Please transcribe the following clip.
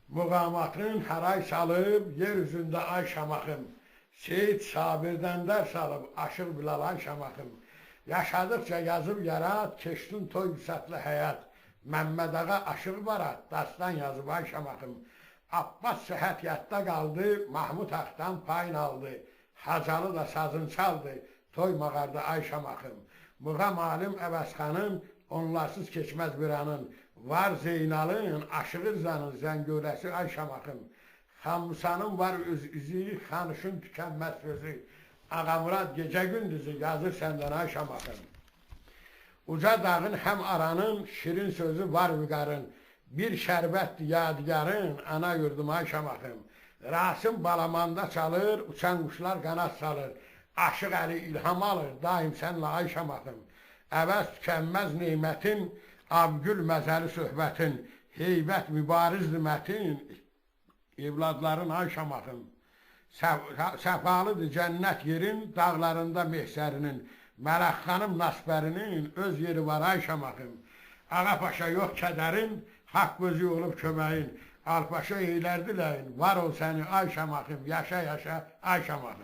Muğamatın haray salıb, yer üzündə ay şamaxım. Seyid Sabirdən dərs alıb, aşıq Bilal ay şamaxım. Yaşadıqca yazıb yarat, keçdin toy büsətli həyat. Məmməd ağa aşıq barat, dastan yazıb ay şamaxım. Abbas səhət yadda qaldı, Mahmud Ağdan payın aldı. Hacalı da sazın çaldı, toy mağarda ay şamaxım. Muğam alim Əvəzxanın, onlarsız keçməz bir anın. Var Zeynalın, Aşığı Rızanın, Zəngöləsi ay şamaxım. Xammusanın var öz izi, Xanışın tükənməz sözü. Ağamurad gecə gündüzü yazır səndən ay şamaxım. Uca dağın həm aranın, şirin sözü var vüqarın. Bir şərbətdir yadigarın, ana yurdum ay şamaxım. Rasim balamanda çalır, uçan quşlar qanat salır. Aşıq Əli ilham alır, daim sənlə ay şamaxım. Əvəz tükənməz neymətin, Abgül məzəli söhbətin, heybət mübarizdir mətin, evladların ay şamaxım. Səfalıdır cənnət yerin, dağlarında mehsərinin, Mələk xanım Nasbərinin öz yeri var ay şamaxım. Ağa paşa yox kədərin, haqq özü olub köməyin, Alpaşa eylər diləyin, var ol səni ay şamaxım, yaşa yaşa ay şamaxım.